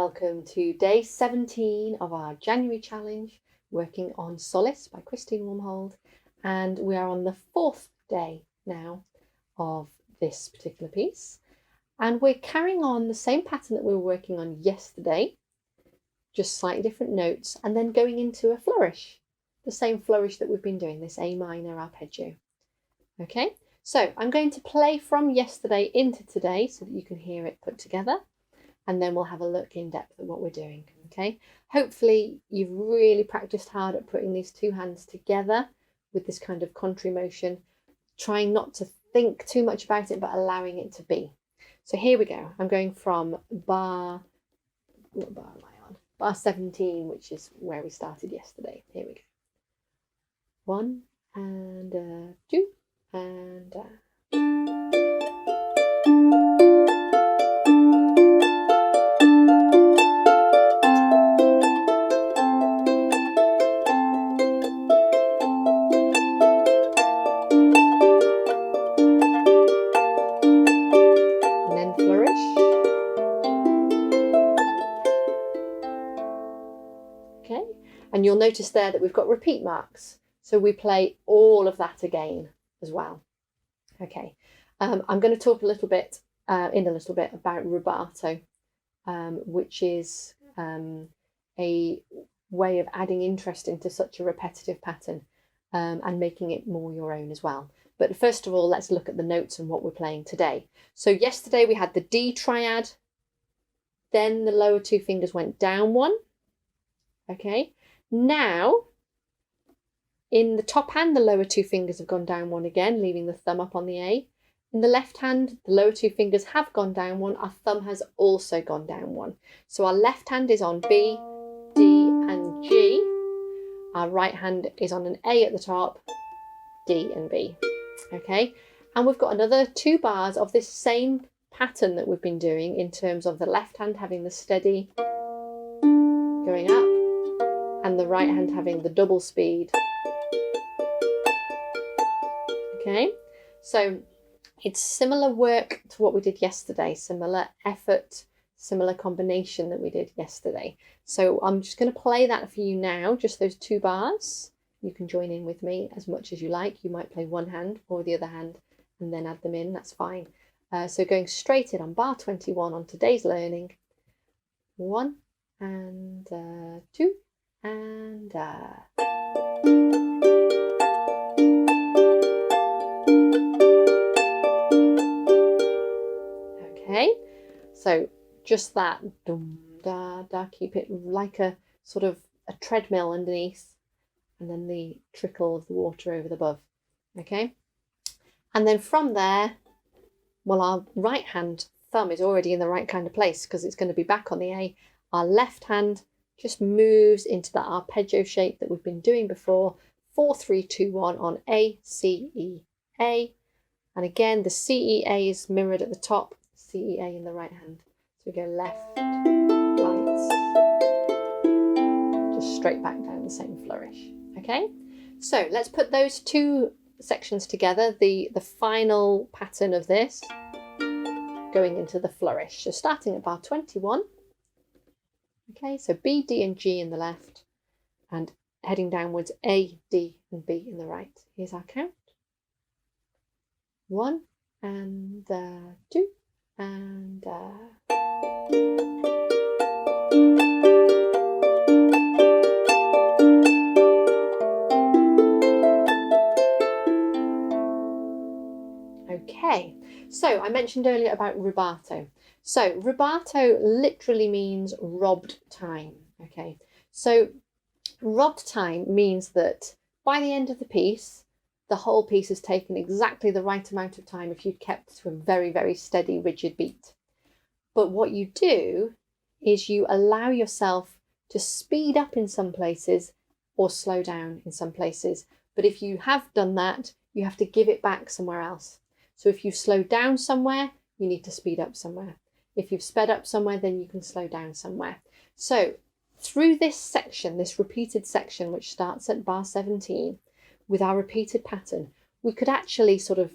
Welcome to day 17 of our January challenge, working on Solace by Kristine Warmhold, and we are on the 4th day now of this particular piece, and we're carrying on the same pattern that we were working on yesterday, just slightly different notes, and then going into a flourish, the same flourish that we've been doing, this A minor arpeggio. Okay, so I'm going to play from yesterday into today so that you can hear it put together, and then we'll have a look in depth at what we're doing. Okay, hopefully you've really practiced hard at putting these two hands together with this kind of contrary motion, trying not to think too much about it but allowing it to be. So here we go. I'm going from bar, what bar am I on? Bar 17, which is where we started yesterday. Here we go. 1 and 2 and then flourish. Okay, and you'll notice there that we've got repeat marks, so we play all of that again as well. Okay, I'm going to talk a little bit about rubato, which is a way of adding interest into such a repetitive pattern and making it more your own as well. But first of all, let's look at the notes and what we're playing today. So yesterday we had the D triad, then the lower two fingers went down one. Okay, now in the top hand, the lower two fingers have gone down one again, leaving the thumb up on the A. In the left hand, the lower two fingers have gone down one. Our thumb has also gone down one. So our left hand is on B, D and G. Our right hand is on an A at the top, D and B. Okay, and we've got another 2 bars of this same pattern that we've been doing in terms of the left hand having the steady going up and the right hand having the double speed. Okay, so it's similar work to what we did yesterday, similar effort, similar combination that we did yesterday. So I'm just going to play that for you now, just those 2 bars. You can join in with me as much as you like. You might play one hand or the other hand and then add them in, that's fine. So going straight in on bar 21 on today's learning. 1 and 2 and okay, so just that dum da da, keep it like a sort of a treadmill underneath, and then the trickle of the water over the above. Okay, and then from there, well, our right hand thumb is already in the right kind of place because it's going to be back on the A. Our left hand just moves into that arpeggio shape that we've been doing before, 4 3 2 1 on A, C, E, A, and again the C, E, A is mirrored at the top, C, E, A in the right hand. So we go left, right, just straight back down the same flourish. Okay, so let's put those 2 sections together, the final pattern of this going into the flourish. So starting at bar 21. Okay, so B, D and G in the left and heading downwards A, D and B in the right. Here's our count. 1 and 2 and okay, so I mentioned earlier about rubato. So rubato literally means robbed time. Okay, so robbed time means that by the end of the piece, the whole piece has taken exactly the right amount of time if you'd kept to a very, very steady, rigid beat. But what you do is you allow yourself to speed up in some places or slow down in some places. But if you have done that, you have to give it back somewhere else. So if you've slowed down somewhere, you need to speed up somewhere. If you've sped up somewhere, then you can slow down somewhere. So through this section, this repeated section, which starts at bar 17, with our repeated pattern, we could actually sort of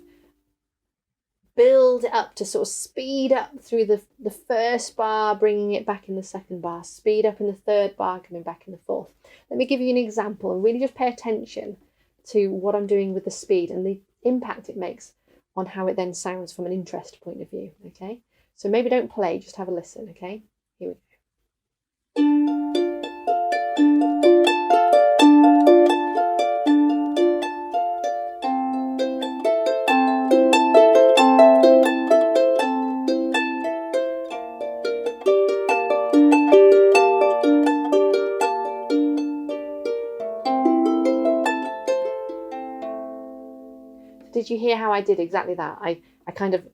build it up to sort of speed up through the first bar, bringing it back in the second bar, speed up in the third bar, coming back in the fourth. Let me give you an example and really just pay attention to what I'm doing with the speed and the impact it makes on how it then sounds from an interest point of view, okay? So maybe don't play, just have a listen, okay? Here we go. Did you hear how I did exactly that? I kind of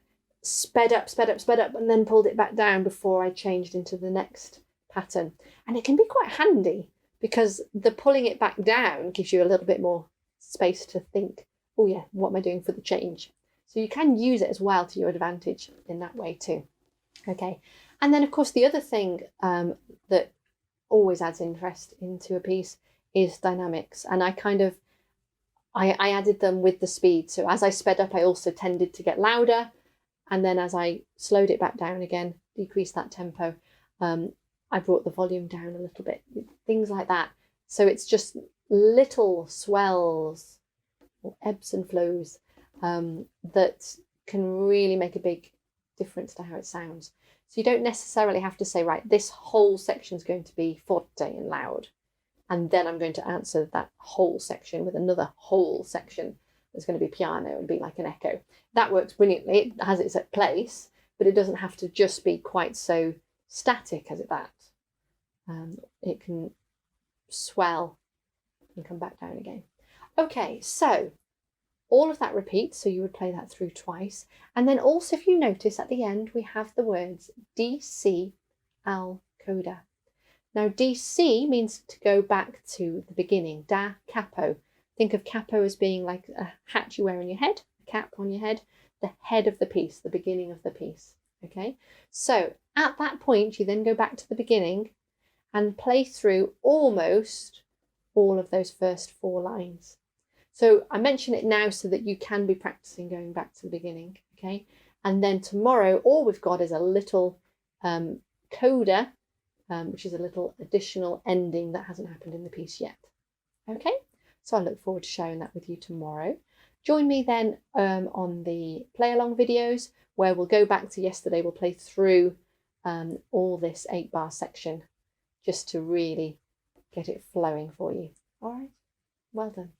sped up, and then pulled it back down before I changed into the next pattern. And it can be quite handy because the pulling it back down gives you a little bit more space to think, oh yeah, what am I doing for the change? So you can use it as well to your advantage in that way too. Okay, and then of course the other thing that always adds interest into a piece is dynamics. And I added them with the speed. So as I sped up, I also tended to get louder. And then as I slowed it back down again, decreased that tempo, I brought the volume down a little bit, things like that. So it's just little swells or ebbs and flows that can really make a big difference to how it sounds. So you don't necessarily have to say, right, this whole section is going to be forte and loud, and then I'm going to answer that whole section with another whole section that's going to be piano and be like an echo. That works brilliantly. It has its place, but it doesn't have to just be quite so static as that. It can swell and come back down again. Okay, so all of that repeats, so you would play that through twice. And then also, if you notice at the end, we have the words DC al coda. Now, DC means to go back to the beginning, da capo. Think of capo as being like a hat you wear on your head, a cap on your head, the head of the piece, the beginning of the piece, okay? So at that point, you then go back to the beginning and play through almost all of those first 4 lines. So I mention it now so that you can be practicing going back to the beginning, okay? And then tomorrow, all we've got is a little coda, which is a little additional ending that hasn't happened in the piece yet. Okay, so I look forward to sharing that with you tomorrow. Join me then on the play along videos where we'll go back to yesterday. We'll play through all this 8-bar section just to really get it flowing for you. All right, well done.